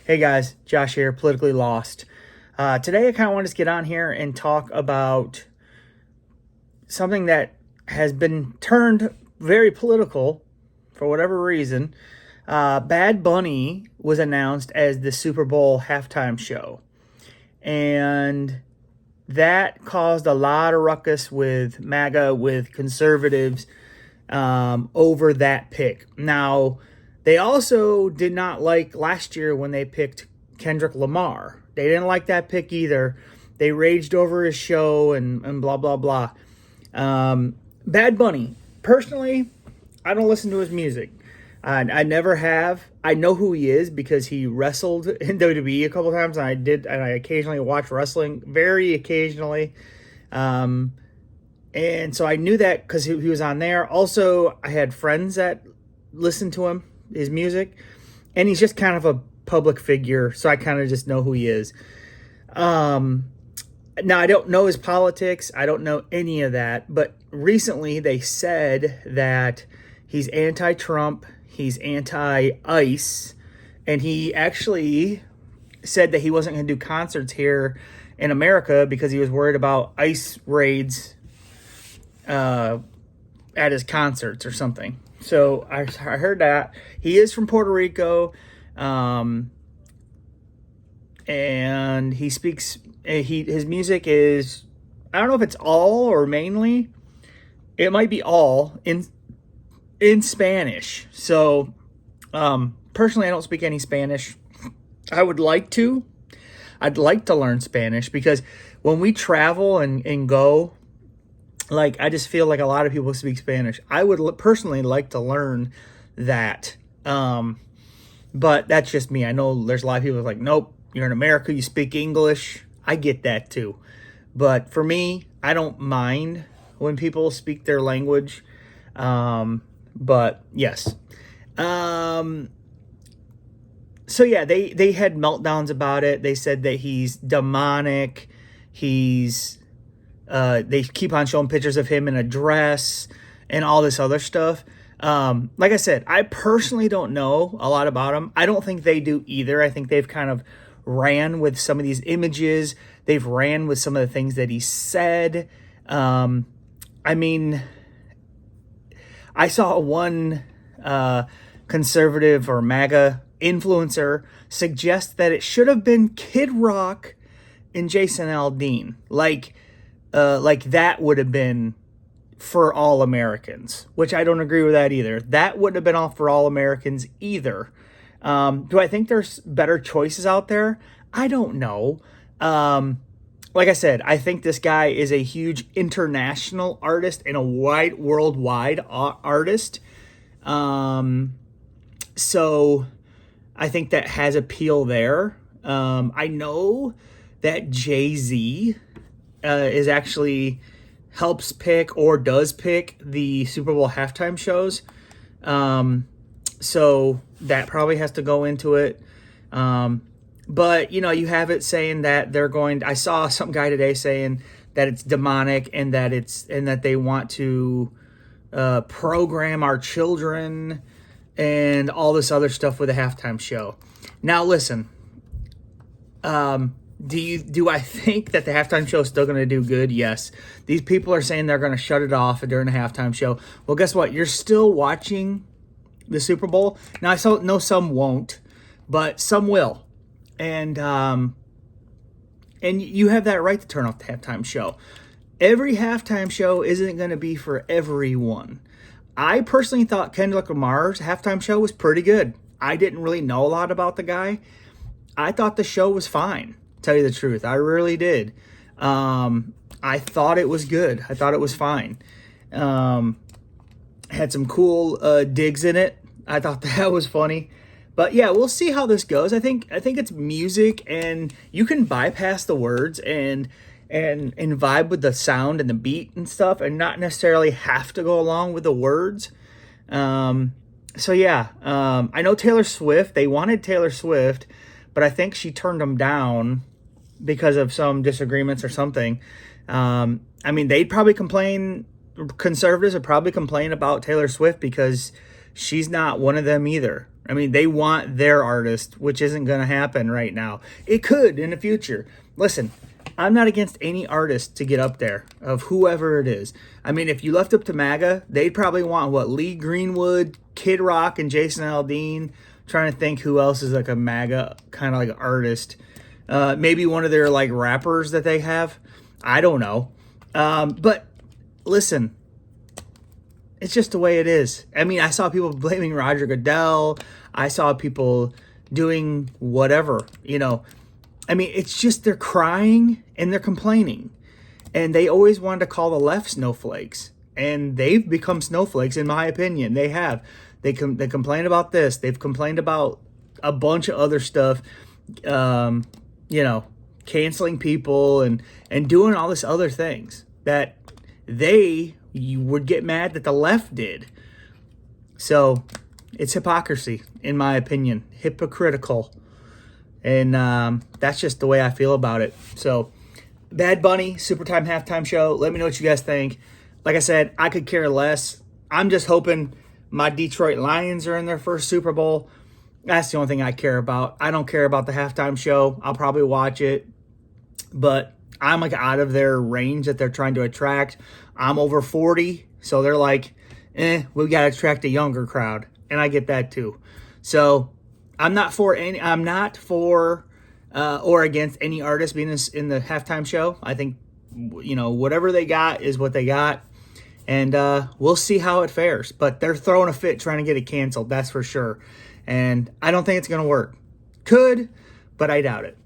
Hey guys, Josh here, Politically Lost. Today I kind of want to get on here and talk about something that has been turned very political for whatever reason. Bad Bunny was announced as the Super Bowl halftime show. And that caused a lot of ruckus with MAGA, with conservatives over that pick. Now, they also did not like last year when they picked Kendrick Lamar. They didn't like that pick either. They raged over his show and blah, blah, blah. Bad Bunny. Personally, I don't listen to his music. I never have. I know who he is because he wrestled in WWE a couple times, and I occasionally watch wrestling, very occasionally. And so I knew that because he was on there. Also, I had friends that listened to his music, and he's just kind of a public figure, so I kind of just know who he is. Now, I don't know his politics. I don't know any of that, but recently they said that he's anti-Trump, he's anti-ICE, and he actually said that he wasn't going to do concerts here in America because he was worried about ICE raids at his concerts or something. So I heard that. He is from Puerto Rico, and he speaks. His music is, I don't know if it's all or mainly. It might be all in Spanish. So personally, I don't speak any Spanish. I would like to. I'd like to learn Spanish because when we travel and go, like, I just feel like a lot of people speak Spanish. I would personally like to learn that. But that's just me. I know there's a lot of people like, nope, you're in America, you speak English. I get that too. But for me, I don't mind when people speak their language. But yes. So yeah, they had meltdowns about it. They said that he's demonic. They keep on showing pictures of him in a dress and all this other stuff. Like I said, I personally don't know a lot about him. I don't think they do either. I think they've kind of ran with some of these images. They've ran with some of the things that he said. I mean, I saw one conservative or MAGA influencer suggest that it should have been Kid Rock and Jason Aldean. Like that would have been for all Americans, which I don't agree with that either. That wouldn't have been all for all Americans either. Do I think there's better choices out there? I don't know. Like I said, I think this guy is a huge international artist and a worldwide artist. So I think that has appeal there. I know that Jay-Z is actually helps pick or does pick the Super Bowl halftime shows. So that probably has to go into it. But, you know, you have it saying that I saw some guy today saying that it's demonic and that they want to program our children and all this other stuff with a halftime show. Now, listen, do I think that the halftime show is still going to do good? Yes. These people are saying they're going to shut it off during the halftime show. Well, guess what? You're still watching the Super Bowl. Now, I know some won't, but some will. And you have that right to turn off the halftime show. Every halftime show isn't going to be for everyone. I personally thought Kendrick Lamar's halftime show was pretty good. I didn't really know a lot about the guy. I thought the show was fine, to tell you the truth. I really did. I thought it was good. I thought it was fine. Had some cool digs in it. I thought that was funny. But yeah, we'll see how this goes. I think it's music, and you can bypass the words and vibe with the sound and the beat and stuff, and not necessarily have to go along with the words. So yeah, I know Taylor Swift. They wanted Taylor Swift, but I think she turned them down because of some disagreements or something. I mean, they'd probably complain. Conservatives would probably complain about Taylor Swift because she's not one of them either. I mean, they want their artist, which isn't going to happen right now. It could in the future. Listen, I'm not against any artist to get up there, of whoever it is. I mean, if you left up to MAGA, they'd probably want, Lee Greenwood, Kid Rock, and Jason Aldean. Trying to think who else is like a MAGA kind of like artist. Maybe one of their like rappers that they have. I don't know. But listen, it's just the way it is. I mean, I saw people blaming Roger Goodell. I saw people doing whatever, I mean, it's just they're crying and they're complaining. And they always wanted to call the left snowflakes. And they've become snowflakes, in my opinion. They have. They complain about this. They've complained about a bunch of other stuff, canceling people and doing all this other things that you would get mad that the left did. So it's hypocrisy, in my opinion. Hypocritical. And that's just the way I feel about it. So Bad Bunny, Supertime Halftime Show. Let me know what you guys think. Like I said, I could care less. I'm just hoping my Detroit Lions are in their first Super Bowl. That's the only thing I care about. I don't care about the halftime show. I'll probably watch it. But I'm like out of their range that they're trying to attract. I'm over 40. So they're like, we got to attract a younger crowd. And I get that too. So I'm not for or against any artist being in the halftime show. I think, whatever they got is what they got. And we'll see how it fares. But they're throwing a fit trying to get it canceled, that's for sure. And I don't think it's going to work. Could, but I doubt it.